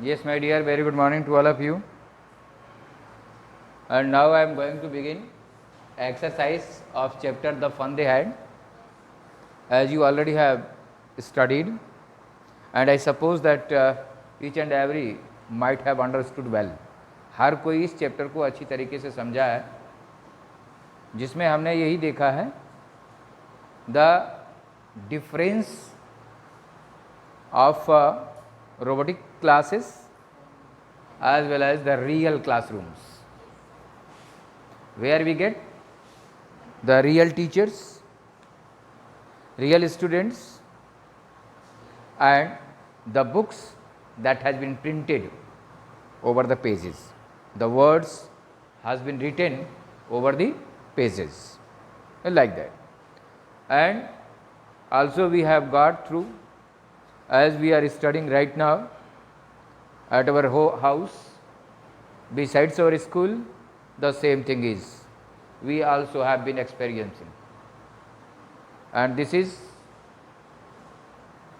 Yes, my dear, very good morning to all of you. And now I am going to begin exercise of chapter The Fun They Had, as you already have studied, and I suppose that each and every might have understood well. हर कोई इस chapter को अच्छी तरीके से समझा है, जिसमें हमने यही देखा है the difference of robotic classes as well as the real classrooms, where we get the real teachers, real students, and the books that has been printed over the pages. The words has been written over the pages, like that. And also we have got through, as we are studying right now at our house, besides our school, the same thing is we also have been experiencing, and this is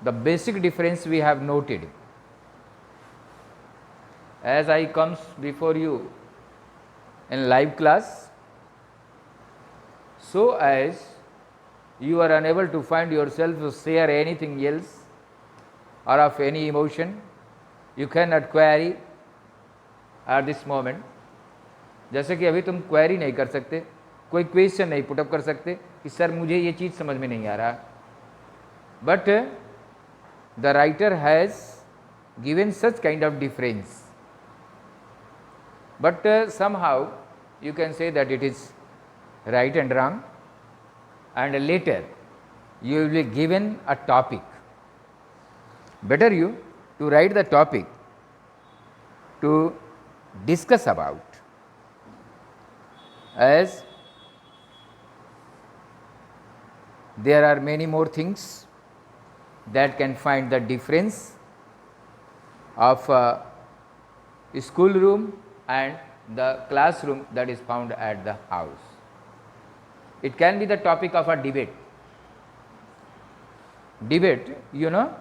the basic difference we have noted. As I comes before you in live class, so as you are unable to find yourself to share anything else or of any emotion, you cannot query at this moment. जैसे कि अभी तुम query नहीं कर सकते, कोई question नहीं put up कर सकते कि सर मुझे ये चीज़ समझ में नहीं आ रहा, but the writer has given such kind of difference, but somehow you can say that it is right and wrong, and later you will be given a topic. Better you to write the topic to discuss about, as there are many more things that can find the difference of a schoolroom and the classroom that is found at the house. It can be the topic of a debate. Debate, you know,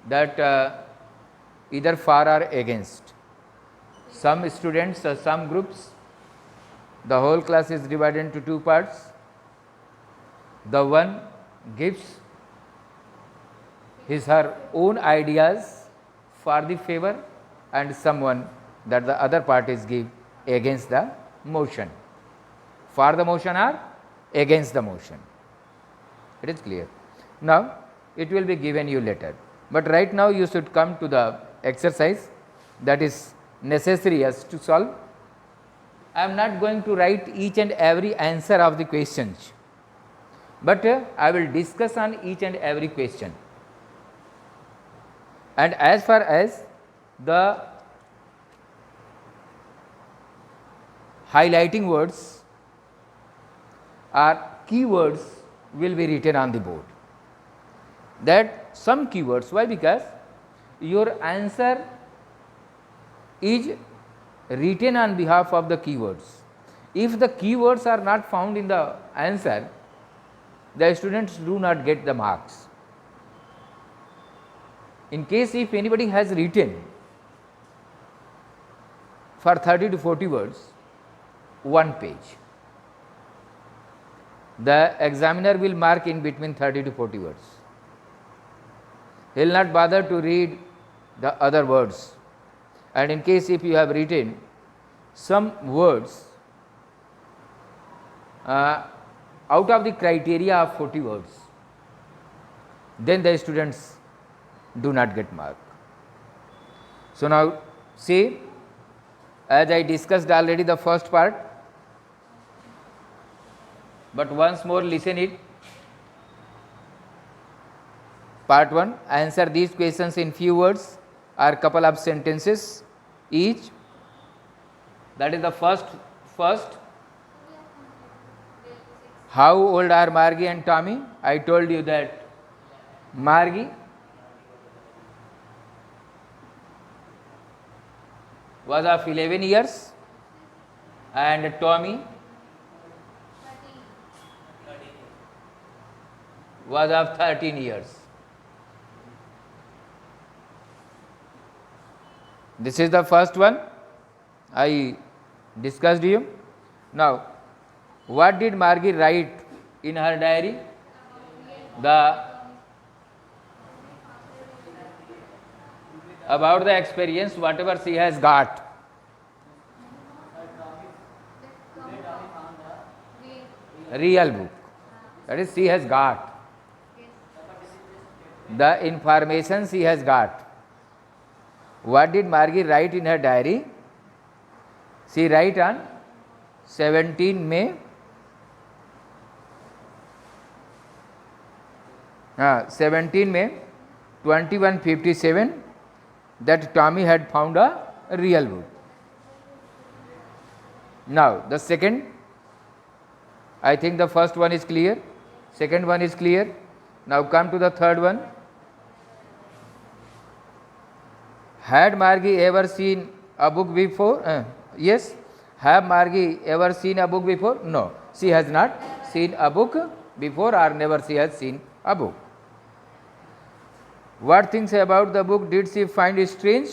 that either for or against. Some students, some groups, the whole class is divided into two parts. The one gives his her own ideas for the favor, and someone that the other parties give against the motion, for the motion or against the motion. It is clear. Now it will be given you later, but right now you should come to the exercise that is necessary as to solve. I am not going to write each and every answer of the questions, but I will discuss on each and every question. And as far as the highlighting words or keywords will be written on the board. That some keywords, why? Because your answer is written on behalf of the keywords. If the keywords are not found in the answer, the students do not get the marks. In case if anybody has written for 30 to 40 words, one page, the examiner will mark in between 30 to 40 words. He will not bother to read the other words. And in case if you have written some words out of the criteria of 40 words, then the students do not get mark. So now see, as I discussed already the first part, but once more listen it. Part 1, answer these questions in few words or couple of sentences each. That is the first. How old are Margie and Tommy? I told you that Margie was of 11 years and Tommy was of 13 years. This is the first one I discussed you. Now, what did Margie write in her diary? The about the experience, whatever she has got. Real book. That is, she has got. The information she has got. What did Margie write in her diary? She write on 17 May 17 May 2157 that Tommy had found a real book. Now the second, I think the first one is clear, second one is clear. Now come to the third one. Had Margie ever seen a book before? Yes. Have Margie ever seen a book before? No. She has not seen a book before, or never she has seen a book. What things about the book did she find strange?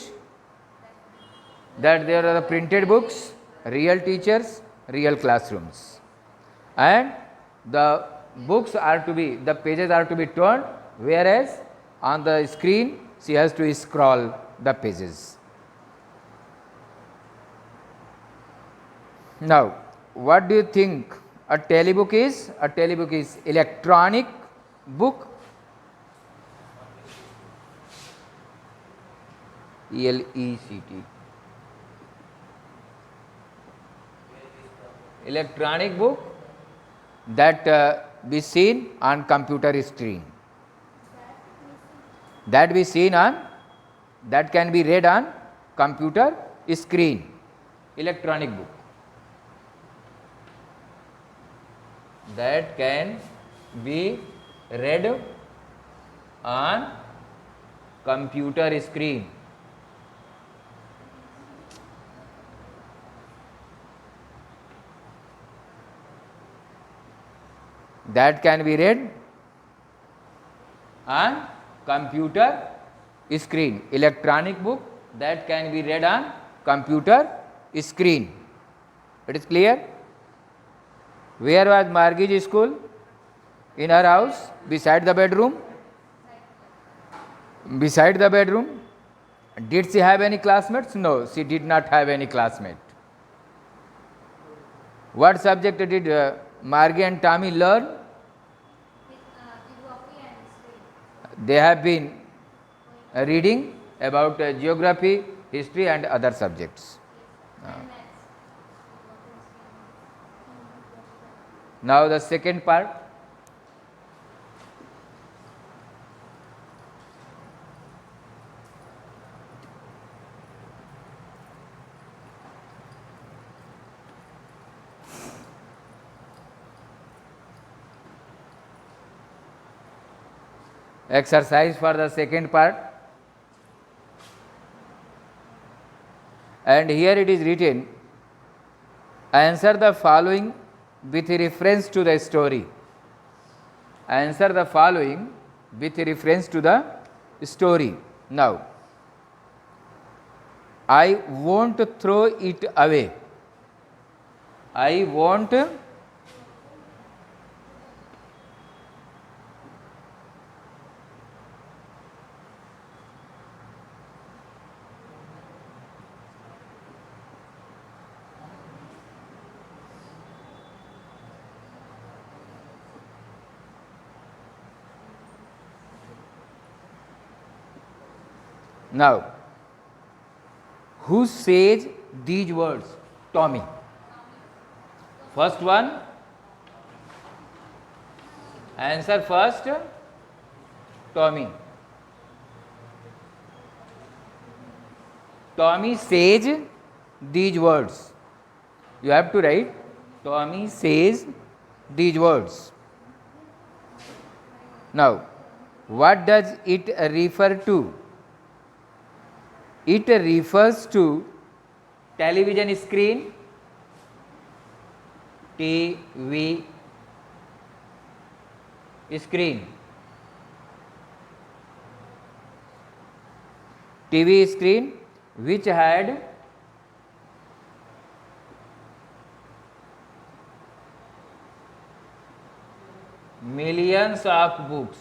That there are the printed books, real teachers, real classrooms. And the books are to be, the pages are to be turned, whereas on the screen she has to scroll the pages. Now, what do you think a telebook is? A telebook is electronic book. ELECT. Electronic book that be seen on computer screen. That be seen on, that can be read on computer screen. Electronic book. That can be read on computer screen. That can be read on computer screen. Electronic book that can be read on computer screen. It is clear? Where was Margie's school? In her house, beside the bedroom. Beside the bedroom. Did she have any classmates? No, she did not have any classmate. What subject did Margie and Tommy learn? They have been reading about geography, history and other subjects. Now the second part. Exercise for the second part, and here it is written, answer the following with reference to the story. Answer the following with reference to the story. Now, I won't throw it away. I won't Now, who says these words? Tommy. First one, answer first, Tommy. Tommy says these words. You have to write, Tommy says these words. Now, what does it refer to? It refers to television screen, TV screen. TV screen which had millions of books.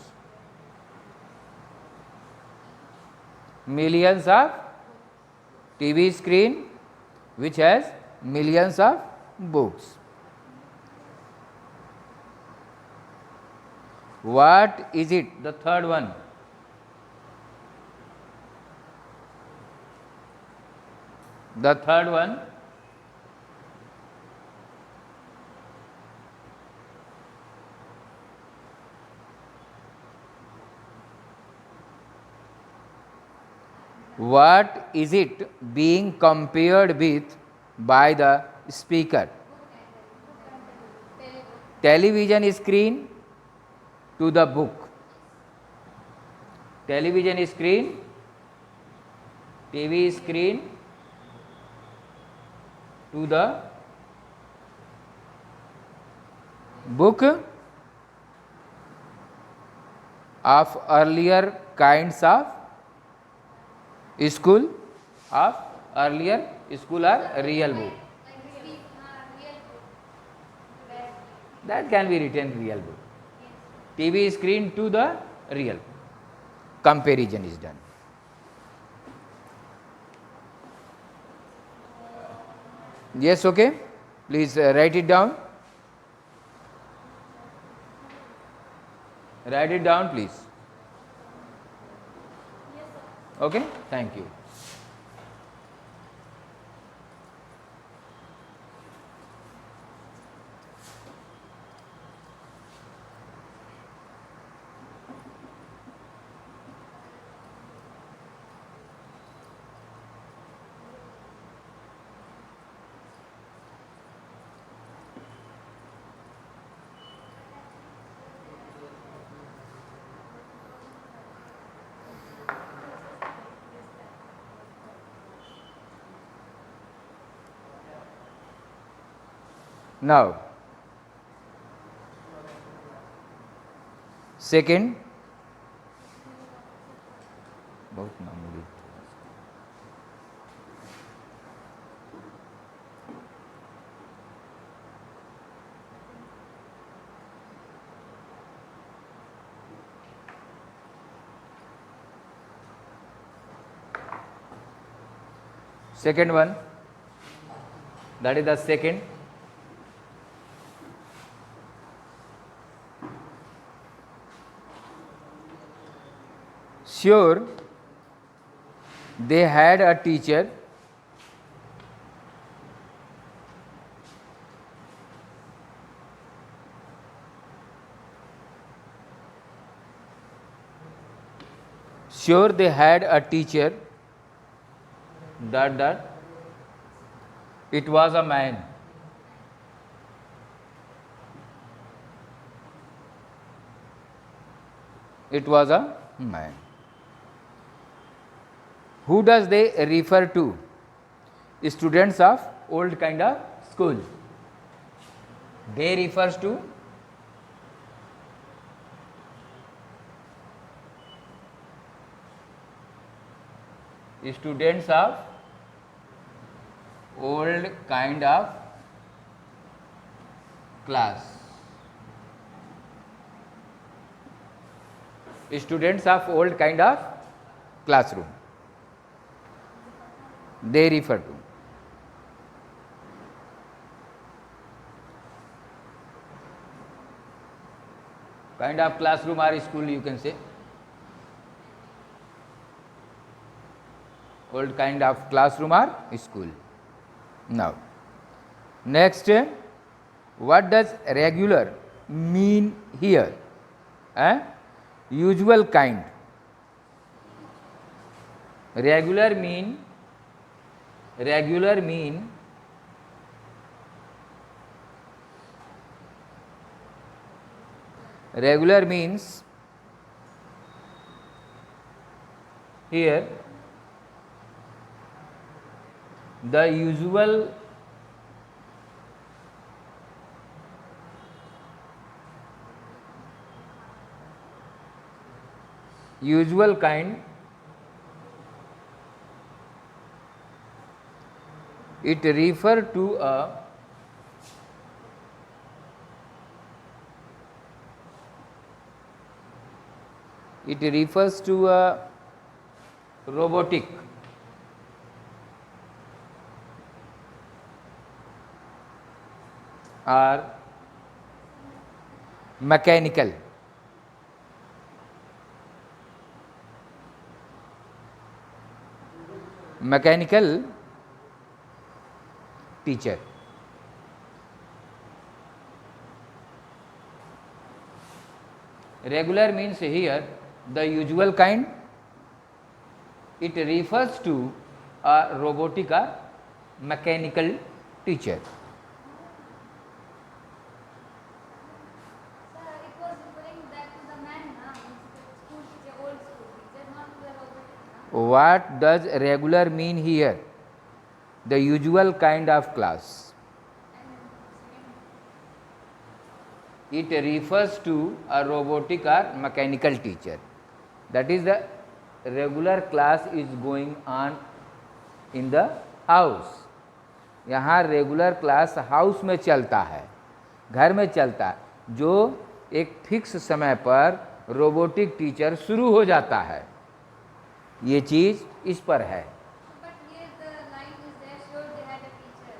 Millions of TV screen which has millions of books. What is it? The third one. The third one. What is it being compared with by the speaker? Television screen to the book. Television screen, TV screen to the book of earlier kinds of school, of earlier school or real book. That can be written real book. TV screen to the real. Comparison is done. Yes, okay. Please write it down. Write it down, please. Okay, thank you. Now, second, बहुत मामूली. Second one, that is the second. Sure, they had a teacher that it was a man. It was a man. Who does they refer to? Students of old kind of school. They refers to students of old kind of class. Students of old kind of classroom. They refer to. Kind of classroom or school, you can say. Old kind of classroom or school. Now, next, what does regular mean here? Usual kind. Regular mean regular means here the usual kind It refers to a robotic or mechanical teacher. Regular means here the usual kind. It refers to a robotic or mechanical teacher. Sir, it was referring that to the man, na, school teacher, old school teacher, not to the robotic, na. What does regular mean here? The usual kind of class. It refers to a robotic or mechanical teacher. That is, the regular class is going on in the house. यहाँ regular class house में चलता है, घर में चलता है, जो एक फिक्स समय पर रोबोटिक टीचर शुरू हो जाता है. ये चीज़ इस पर है. But here the line is there, sure they had a teacher.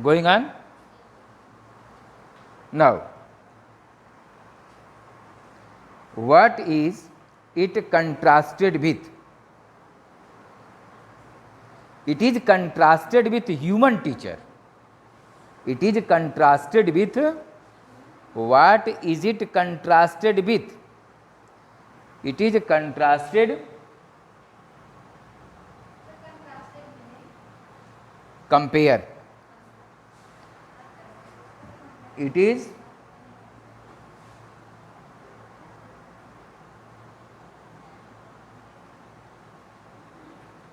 Going on? Now, what is it contrasted with? It is contrasted with human teacher. It is contrasted with, what is it contrasted with? It is contrasted, compare. It is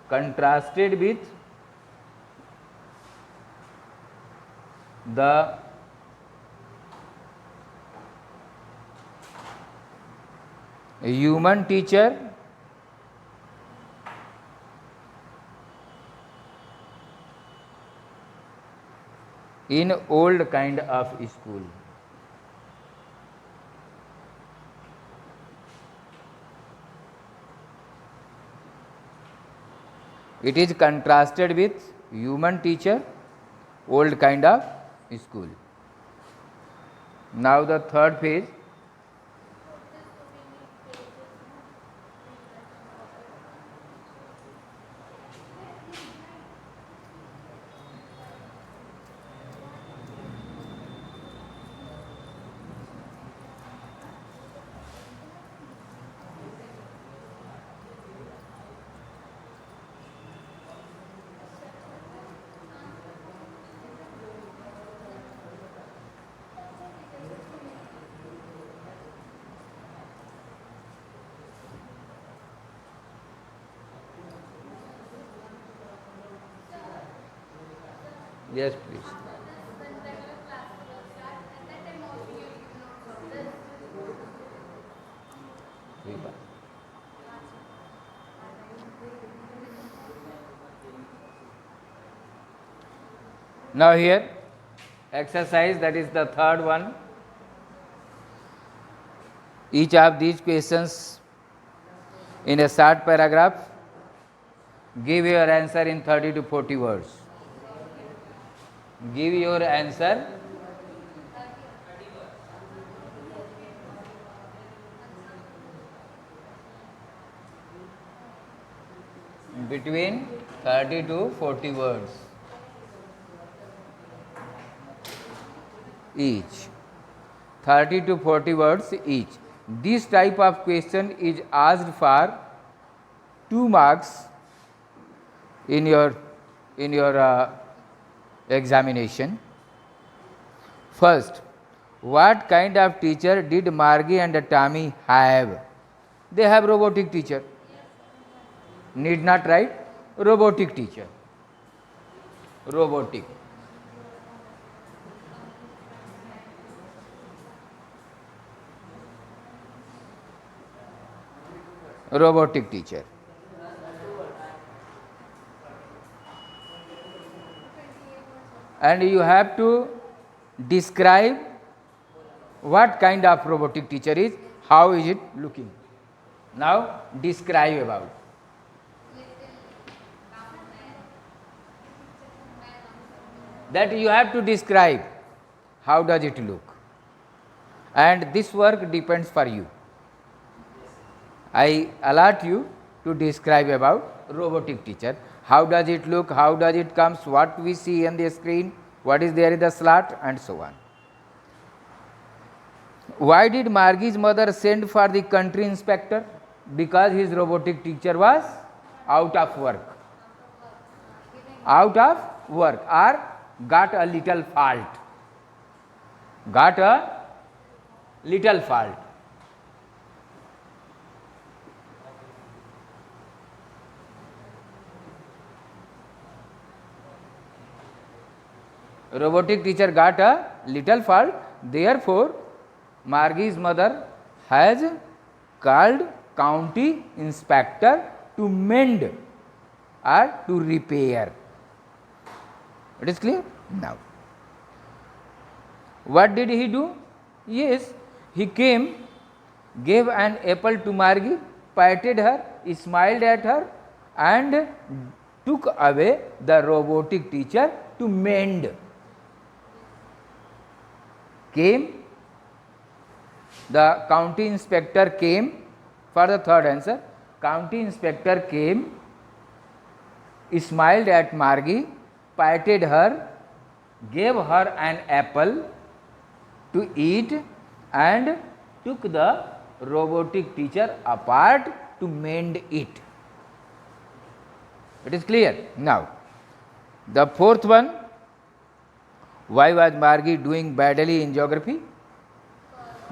contrasted with the human teacher in old kind of school. It is contrasted with human teacher, old kind of school. Now the third phase. Yes, please. When regular class will start, at that time also you will give notes of this. Now here, exercise, that is the third one. Each of these questions in a short paragraph, give your answer in 30 to 40 words. Give your answer between 30 to 40 words each. 30 to 40 words each. This type of question is asked for 2 marks in your examination. First, what kind of teacher did Margie and Tommy have? They have robotic teacher. Need not write robotic teacher. Robotic. robotic teacher. And you have to describe what kind of robotic teacher is, how is it looking. Now describe about. That you have to describe how does it look, and this work depends for you. I allot you to describe about robotic teacher. How does it look, how does it comes, what we see on the screen, what is there in the slot, and so on. Why did Margie's mother send for the country inspector? Because his robotic teacher was out of work. Out of work, or got a little fault. Got a little fault. Robotic teacher got a little fault, therefore Margie's mother has called county inspector to mend or to repair. It is clear? Now, what did he do? Yes, he came, gave an apple to Margie, patted her, smiled at her, and took away the robotic teacher to mend. Came, the county inspector came for the third answer. County inspector came, smiled at Margie, patted her, gave her an apple to eat, and took the robotic teacher apart to mend it. It is clear? Now, the fourth one, why was Margie doing badly in geography?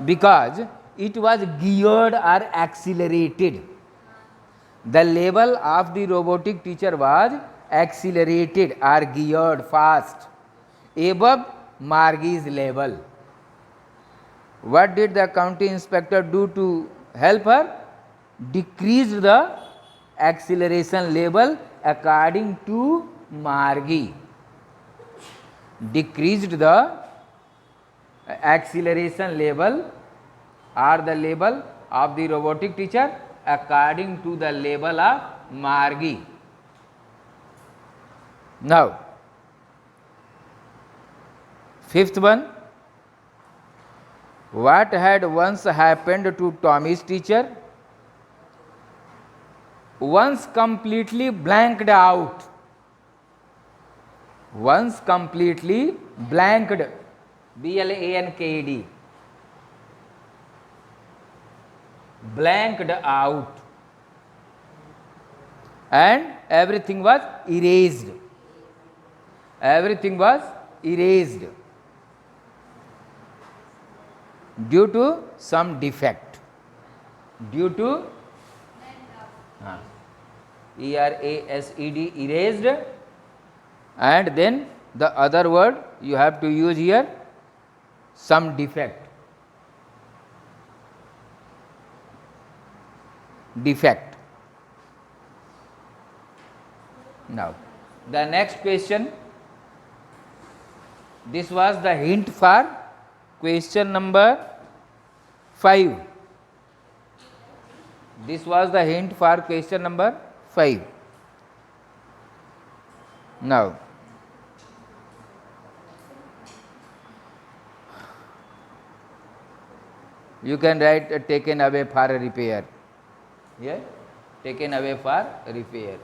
Because it was geared or accelerated. The level of the robotic teacher was accelerated or geared fast above Margie's level. What did the county inspector do to help her? Decreased the acceleration level according to Margie. Decreased the acceleration level or the level of the robotic teacher according to the level of Margie. Now, fifth one, what had once happened to Tommy's teacher? Once completely blanked out. Once completely blanked, blanked, blanked out, and everything was erased. Everything was erased due to some defect. Due to erased, erased, and then the other word you have to use here, some defect. Defect. Now, the next question, this was the hint for question number 5. This was the hint for question number 5. Now, you can write taken away for repair. Yeah, taken away for repair.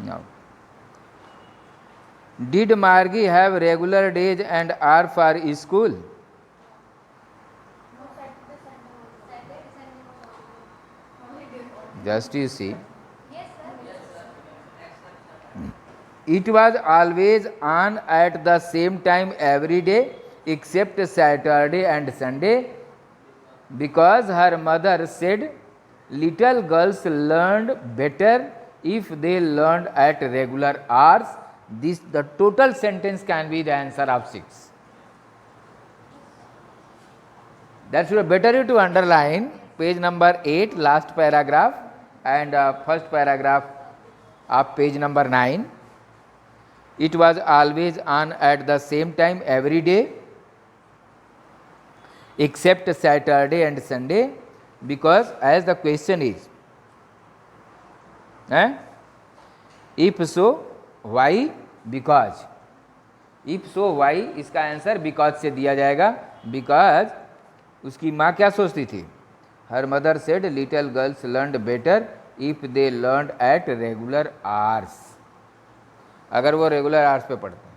Now, did Margie have regular days and hour for school? Just you see. Yes, sir. It was always on at the same time every day except Saturday and Sunday, because her mother said little girls learned better if they learned at regular hours. This the total sentence can be the answer of 6. That's better you to underline page number 8 last paragraph and first paragraph of page number 9. It was always on at the same time every day except Saturday and Sunday, because as the question is if so why, because, if so why इसका answer because से दिया जाएगा। Because उसकी माँ क्या सोचती थी, her mother said little girls learned better if they learned at regular hours, अगर वो रेगुलर आवर्स पे पढ़ते हैं।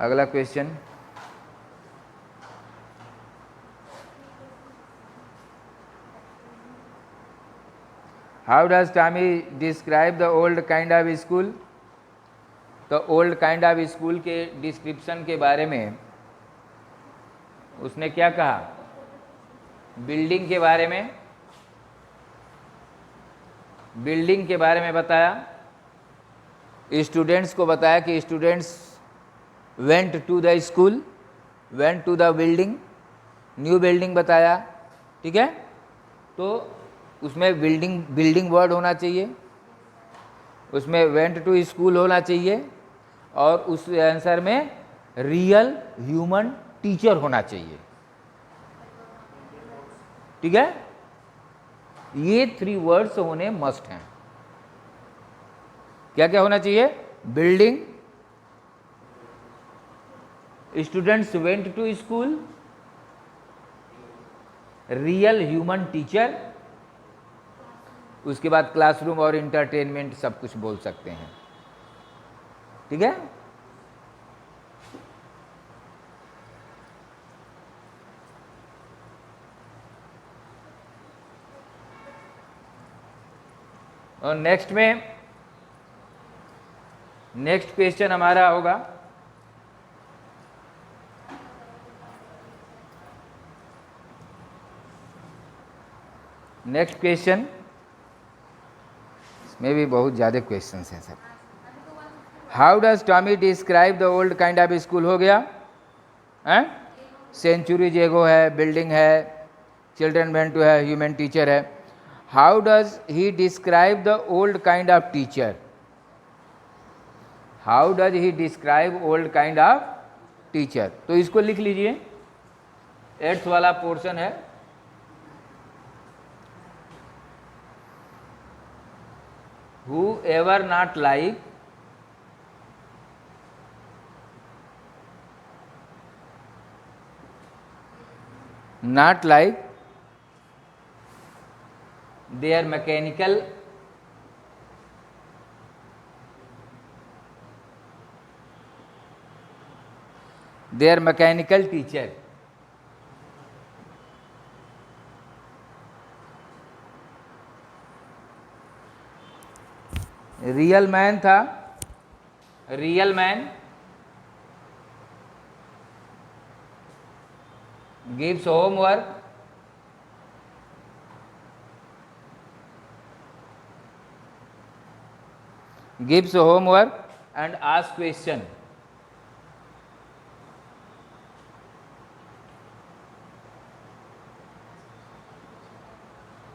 अगला question, how does Tommy describe the old kind of school. तो ओल्ड काइंड ऑफ स्कूल के डिस्क्रिप्शन के बारे में उसने क्या कहा, बिल्डिंग के बारे में, बिल्डिंग के बारे में बताया, स्टूडेंट्स को बताया कि students went to the school, went to the building, new building बताया, ठीक है। तो उसमें बिल्डिंग वर्ड होना चाहिए, उसमें वेंट टू स्कूल होना चाहिए, और उस आंसर में रियल ह्यूमन टीचर होना चाहिए, ठीक है। ये 3 वर्ड्स होने मस्ट हैं। क्या क्या होना चाहिए, building, students went to school, real human teacher, उसके बाद क्लासरूम और इंटरटेनमेंट सब कुछ बोल सकते हैं, ठीक है। और नेक्स्ट क्वेश्चन हमारा होगा नेक्स्ट क्वेश्चन, इसमें भी बहुत ज़्यादा क्वेश्चंस हैं sir. How does Tommy describe the old kind of school, हो गया, सेंचुरी जेगो है, बिल्डिंग है, चिल्ड्रन वेंट टू है, ह्यूमन टीचर है। How does he describe the old kind of teacher, how does he describe old kind of teacher. तो इसको लिख लीजिए, 8th वाला पोर्शन है, whoever not like their mechanical teacher, real man था, real man gives homework, and ask question.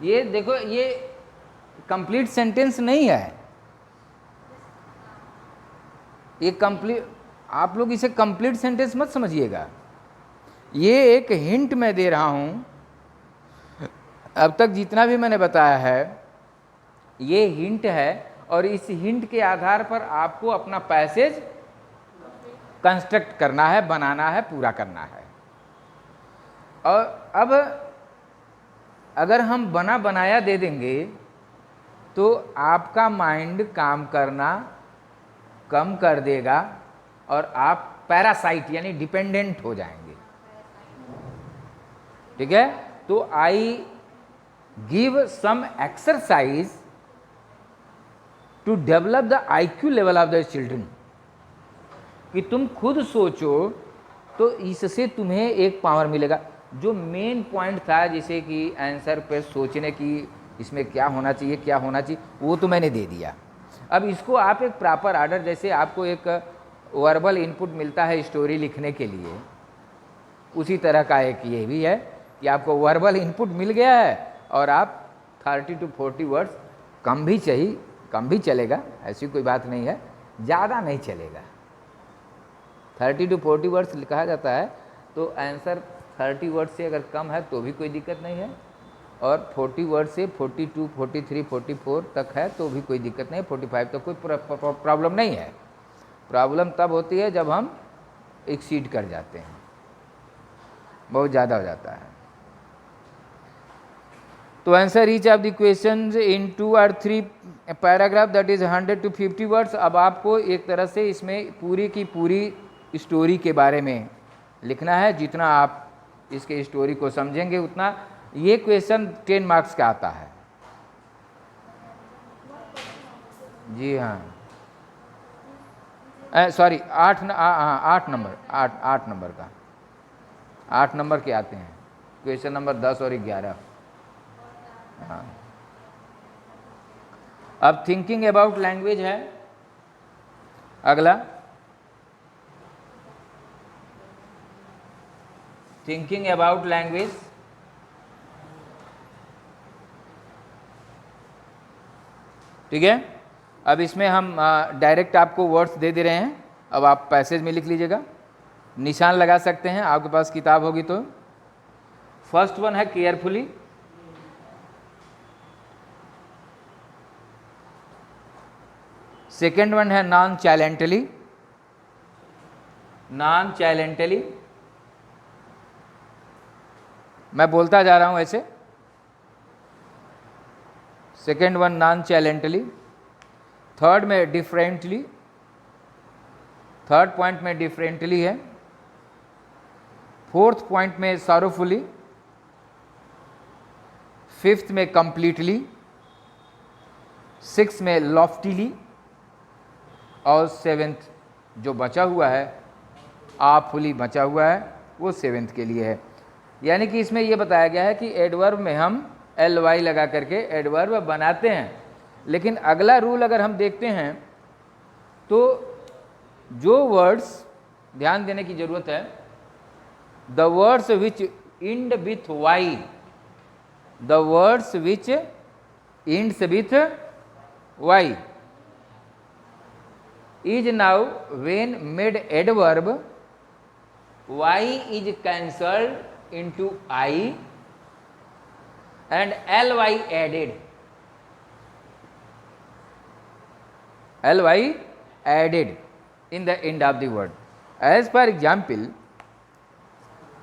ये देखो, ये कंप्लीट सेंटेंस नहीं है, ये कंप्लीट, आप लोग इसे कंप्लीट सेंटेंस मत समझिएगा, ये एक हिंट मैं दे रहा हूं। अब तक जितना भी मैंने बताया है ये हिंट है, और इस हिंट के आधार पर आपको अपना पैसेज कंस्ट्रक्ट करना है, बनाना है, पूरा करना है। और अब अगर हम बना बनाया दे देंगे तो आपका माइंड काम करना कम कर देगा और आप पैरासाइट यानी डिपेंडेंट हो जाएंगे, ठीक है। तो I give some exercise to develop the IQ level of the children, कि तुम खुद सोचो तो इससे तुम्हें एक पावर मिलेगा। जो मेन पॉइंट था, जैसे कि आंसर पे सोचने की, इसमें क्या होना चाहिए क्या होना चाहिए, वो तो मैंने दे दिया। अब इसको आप एक प्रॉपर ऑर्डर, जैसे आपको एक वर्बल इनपुट मिलता है स्टोरी लिखने के लिए, उसी तरह का एक ये भी है कि आपको वर्बल इनपुट मिल गया है और आप 30 to 40 वर्ड्स, कम भी चाहिए, कम भी चलेगा, ऐसी कोई बात नहीं है, ज़्यादा नहीं चलेगा। 30 to 40 वर्ड्स कहा जाता है, तो आंसर 30 वर्ड से अगर कम है तो भी कोई दिक्कत नहीं है, और 40 वर्ड से 42, 43, 44 तक है तो भी कोई दिक्कत नहीं है, 45 तक कोई प्रॉब्लम नहीं है। प्रॉब्लम तब होती है जब हम एक्सीड कर जाते हैं, बहुत ज़्यादा हो जाता है। तो answer each of the question in 2 or 3 paragraph, that is 100 to 50 words. अब आपको एक तरह से इसमें पूरी की पूरी स्टोरी के बारे में लिखना है, जितना आप इसके स्टोरी को समझेंगे उतना। ये क्वेश्चन 10 मार्क्स का आता है। जी हाँ, सॉरी 8 नंबर, 8 नंबर का, 8 नंबर के आते हैं, क्वेश्चन नंबर 10 और 11। हाँ, अब थिंकिंग अबाउट लैंग्वेज है अगला। थिंकिंग अबाउट लैंग्वेज, ठीक है। अब इसमें हम डायरेक्ट आपको वर्ड्स दे रहे हैं, अब आप पैसेज में लिख लीजिएगा, निशान लगा सकते हैं आपके पास किताब होगी तो। फर्स्ट वन है केयरफुली, सेकेंड वन है नॉन चाइलेंटली, नॉन चाइलेंटली, मैं बोलता जा रहा हूं ऐसे। सेकेंड वन नॉन चाइलेंटली, थर्ड में डिफरेंटली, थर्ड पॉइंट में डिफरेंटली है, फोर्थ पॉइंट में सॉरोफुली, फिफ्थ में कंप्लीटली, सिक्स में लॉफ्टीली, और सेवेंथ जो बचा हुआ है आफुली बचा हुआ है, वो सेवेंथ के लिए है। यानी कि इसमें यह बताया गया है कि एडवर्ब में हम ly लगा करके एडवर्ब बनाते हैं, लेकिन अगला रूल अगर हम देखते हैं तो जो वर्ड्स ध्यान देने की जरूरत है, the words which end with y, the words which ends with y is now when made adverb, y is cancelled into I and ly added, ly added in the end of the word. As for example,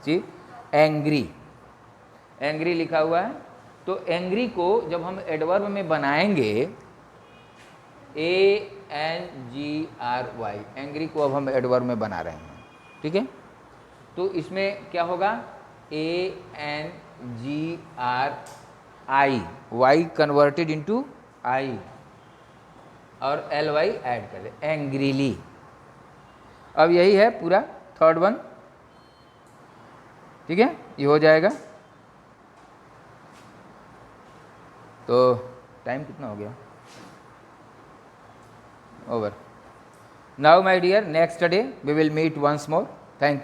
see angry, angry लिखा हुआ है, तो angry को जब हम adverb में बनाएंगे ANGRY, angry को अब हम एडवर्ब में बना रहे हैं, ठीक है। तो इसमें क्या होगा, ANGRI, Y converted into I और ly ऐड कर दे, एंग्रीली। अब यही है पूरा थर्ड वन, ठीक है, ये हो जाएगा। तो टाइम कितना हो गया, over. Now my dear, next day we will meet once more. Thank you.